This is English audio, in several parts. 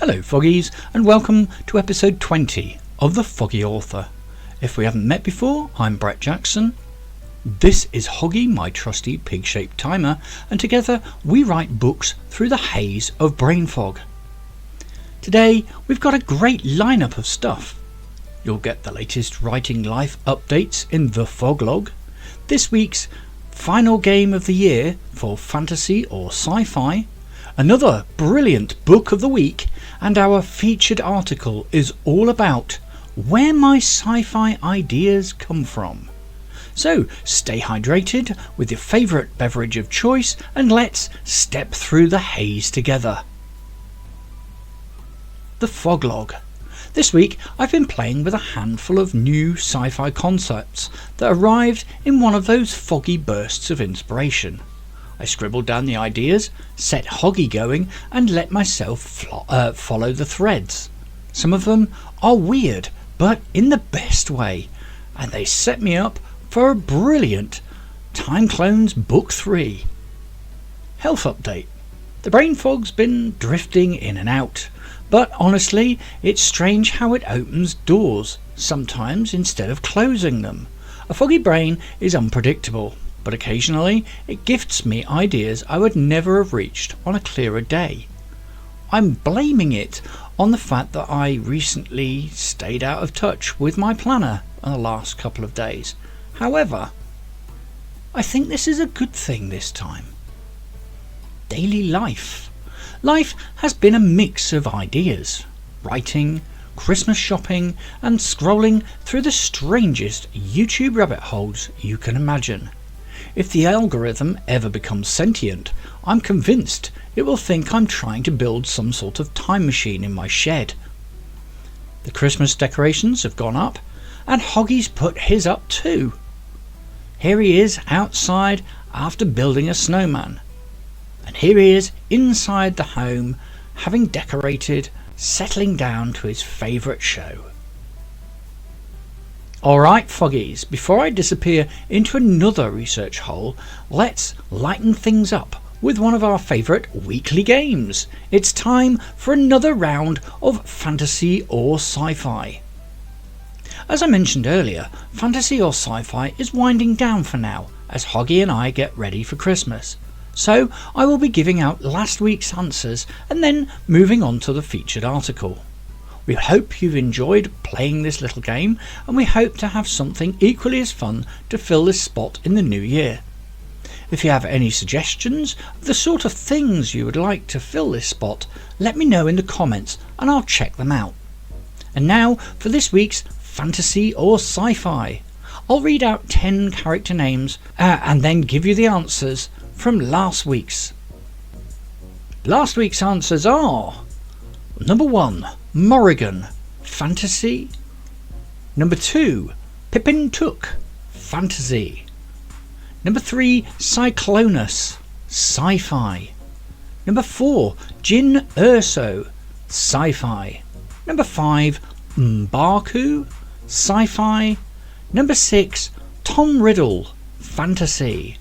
Hello Foggies, and welcome to episode 20 of the Foggy Author. If we haven't met before, I'm Brett Jackson. This is Hoggy, my trusty pig-shaped timer, and together we write books through the haze of brain fog. Today we've got a great lineup of stuff. You'll get the latest writing life updates in the Fog Log, this week's final game of the year for fantasy or sci-fi, another brilliant book of the week, and our featured article is all about where my sci-fi ideas come from. So stay hydrated with your favourite beverage of choice and let's step through the haze together. The Fog Log. This week I've been playing with a handful of new sci-fi concepts that arrived in one of those foggy bursts of inspiration. I scribbled down the ideas, set Hoggy going and let myself follow the threads. Some of them are weird, but in the best way, and they set me up for a brilliant Time Clones Book 3. Health update. The brain fog's been drifting in and out, but honestly it's strange how it opens doors, sometimes instead of closing them. A foggy brain is unpredictable, but occasionally it gifts me ideas I would never have reached on a clearer day. I'm blaming it on the fact that I recently stayed out of touch with my planner in the last couple of days. However, I think this is a good thing this time. Daily life. Life has been a mix of ideas, writing, Christmas shopping and scrolling through the strangest YouTube rabbit holes you can imagine. If the algorithm ever becomes sentient, I'm convinced it will think I'm trying to build some sort of time machine in my shed. The Christmas decorations have gone up, and Hoggy's put his up too. Here he is outside after building a snowman, and here he is inside the home having decorated, settling down to his favourite show. Alright Foggies, before I disappear into another research hole, let's lighten things up with one of our favourite weekly games. It's time for another round of fantasy or sci-fi. As I mentioned earlier, fantasy or sci-fi is winding down for now as Hoggy and I get ready for Christmas. So I will be giving out last week's answers and then moving on to the featured article. We hope you've enjoyed playing this little game, and we hope to have something equally as fun to fill this spot in the new year. If you have any suggestions of the sort of things you would like to fill this spot, let me know in the comments and I'll check them out. And now for this week's fantasy or sci-fi. I'll read out 10 character names and then give you the answers from last week's. Last week's answers are: number 1, Morrigan, fantasy. Number 2, Pippin Took, fantasy. Number 3, Cyclonus, sci-fi. Number 4, Jin Urso, sci-fi. Number 5, Mbaku, sci-fi. Number 6, Tom Riddle, fantasy.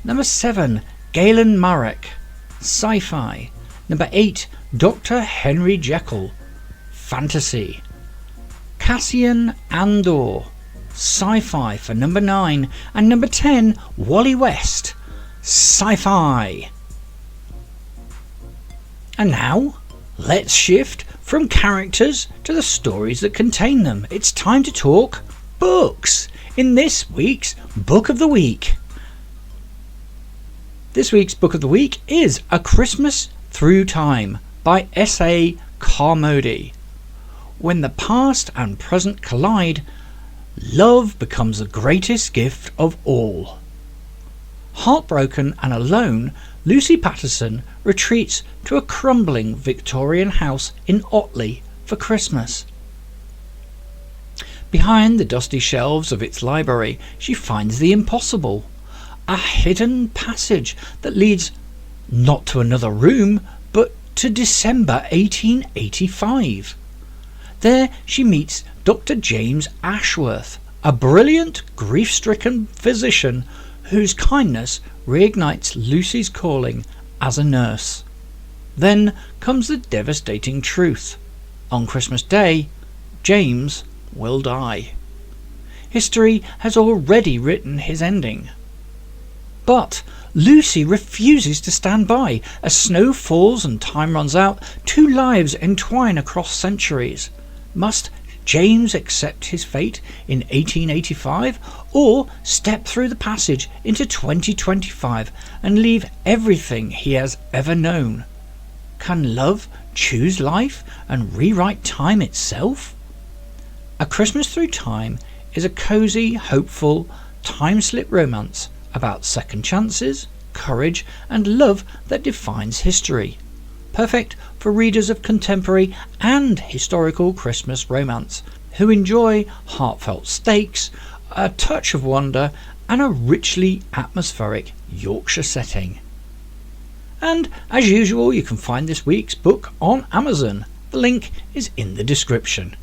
Number 7, Galen Marek, sci-fi. Number 8, Dr. Henry Jekyll, fantasy. Cassian Andor, sci-fi for number 9, and number 10, Wally West, sci-fi. And now, let's shift from characters to the stories that contain them. It's time to talk books in this week's Book of the Week. This week's Book of the Week is A Christmas Through Time by S.A. Carmody. When the past and present collide, love becomes the greatest gift of all. Heartbroken and alone, Lucy Patterson retreats to a crumbling Victorian house in Otley for Christmas. Behind the dusty shelves of its library, she finds the impossible, a hidden passage that leads not to another room, but to December 1885. There she meets Dr. James Ashworth, a brilliant, grief-stricken physician whose kindness reignites Lucy's calling as a nurse. Then comes the devastating truth. On Christmas Day, James will die. History has already written his ending. But Lucy refuses to stand by. As snow falls and time runs out, two lives entwine across centuries. Must James accept his fate in 1885, or step through the passage into 2025 and leave everything he has ever known? Can love choose life and rewrite time itself? A Christmas Through Time is a cosy, hopeful, time-slip romance about second chances, courage and love that defines history. Perfect for readers of contemporary and historical Christmas romance who enjoy heartfelt stakes, a touch of wonder and a richly atmospheric Yorkshire setting. And as usual, you can find this week's book on Amazon. The link is in the description.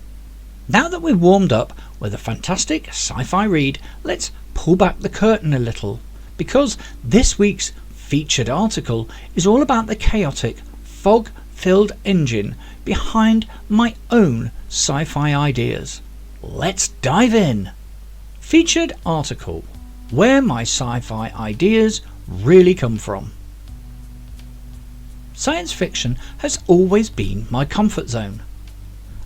Now that we're warmed up with a fantastic sci-fi read, let's pull back the curtain a little, because this week's featured article is all about the chaotic, fog-filled engine behind my own sci-fi ideas. Let's dive in. Featured article: where my sci-fi ideas really come from. Science fiction has always been my comfort zone,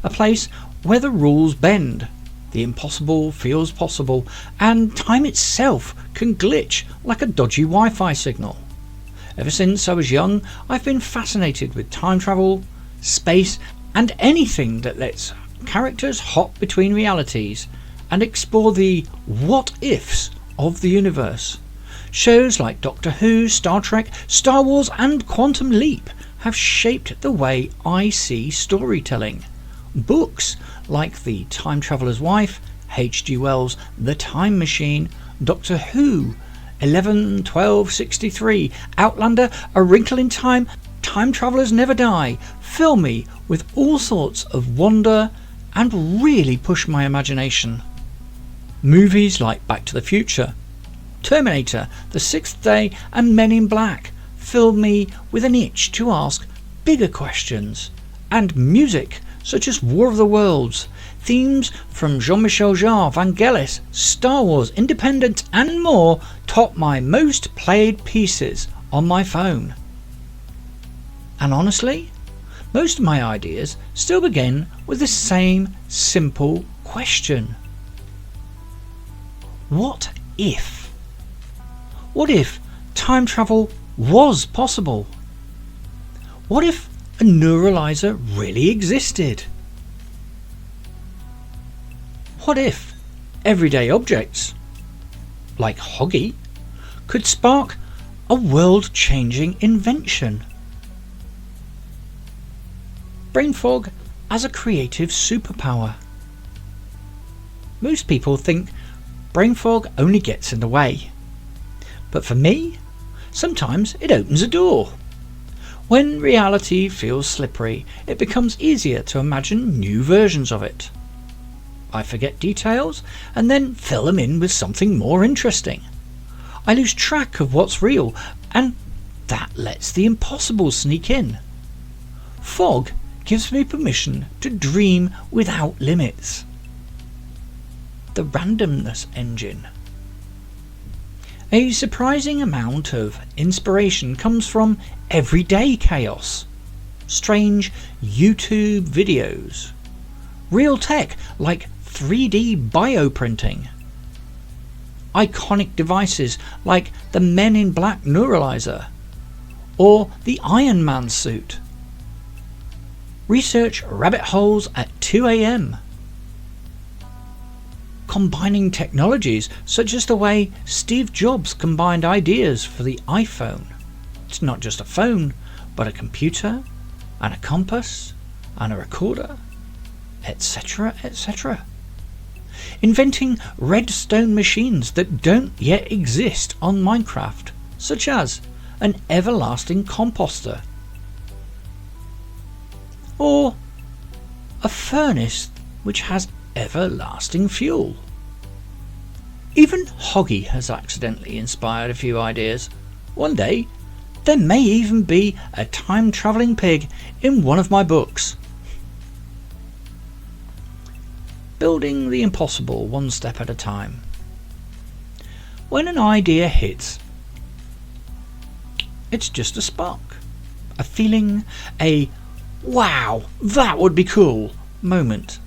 a place where the rules bend, the impossible feels possible, and time itself can glitch like a dodgy Wi-Fi signal. Ever since I was young, I've been fascinated with time travel, space, and anything that lets characters hop between realities and explore the what-ifs of the universe. Shows like Doctor Who, Star Trek, Star Wars and Quantum Leap have shaped the way I see storytelling. Books like The Time Traveller's Wife, H.G. Wells' The Time Machine, Doctor Who, 11-12-63, Outlander, A Wrinkle in Time, Time Travellers Never Die fill me with all sorts of wonder and really push my imagination. Movies like Back to the Future, Terminator, The Sixth Day and Men in Black fill me with an itch to ask bigger questions. And music such as War of the Worlds, themes from Jean-Michel Jarre, Vangelis, Star Wars, Independence and more top my most played pieces on my phone. And honestly, most of my ideas still begin with the same simple question. What if? What if time travel was possible? What if a neuralizer really existed? What if everyday objects, like Hoggy, could spark a world-changing invention? Brain fog as a creative superpower. Most people think brain fog only gets in the way. But for me, sometimes it opens a door. When reality feels slippery, it becomes easier to imagine new versions of it. I forget details and then fill them in with something more interesting. I lose track of what's real, and that lets the impossible sneak in. Fog gives me permission to dream without limits. The randomness engine. A surprising amount of inspiration comes from everyday chaos, strange YouTube videos, real tech like 3D bioprinting, iconic devices like the Men in Black neuralizer or the Iron Man suit. Research rabbit holes at 2 a.m. Combining technologies such as the way Steve Jobs combined ideas for the iPhone. It's not just a phone, but a computer and a compass and a recorder, etc., etc. Inventing redstone machines that don't yet exist on Minecraft, such as an everlasting composter, or a furnace which has everlasting fuel. Even Hoggy has accidentally inspired a few ideas. One day There may even be a time-travelling pig in one of my books. Building the impossible one step at a time. When an idea hits, it's just a spark, a feeling, a "wow, that would be cool" moment.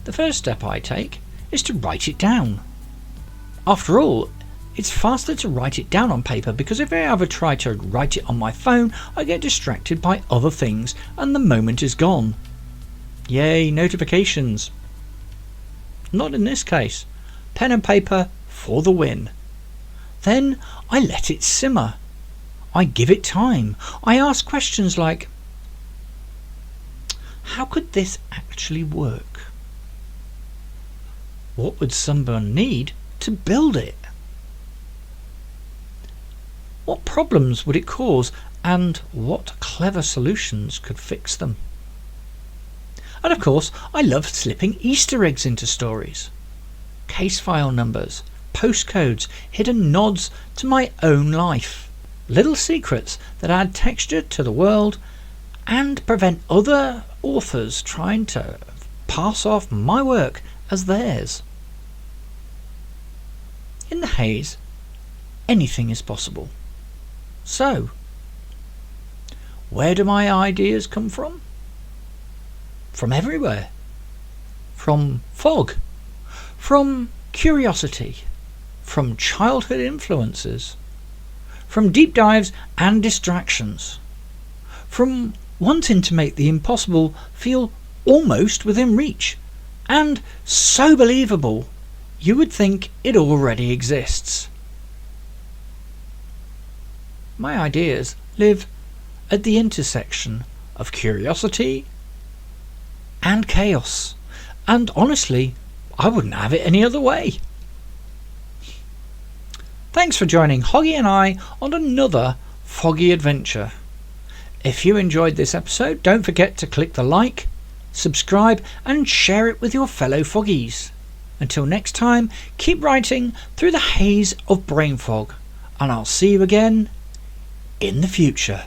The first step I take is to write it down. After all, it's faster to write it down on paper, because if I ever try to write it on my phone, I get distracted by other things and the moment is gone. Yay, notifications. Not in this case. Pen and paper for the win. Then I let it simmer. I give it time. I ask questions like, how could this actually work? What would someone need to build it? What problems would it cause, and what clever solutions could fix them? And of course, I love slipping Easter eggs into stories. Case file numbers, postcodes, hidden nods to my own life. Little secrets that add texture to the world and prevent other authors trying to pass off my work as theirs. In the haze, anything is possible. So, where do my ideas come from? From everywhere. From fog. From curiosity. From childhood influences. From deep dives and distractions. From wanting to make the impossible feel almost within reach, and so believable you would think it already exists. My ideas live at the intersection of curiosity and chaos, and honestly, I wouldn't have it any other way. Thanks for joining Hoggy and I on another Foggy adventure. If you enjoyed this episode, don't forget to click the like, subscribe and share it with your fellow Foggies. Until next time, keep writing through the haze of brain fog, and I'll see you again in the future.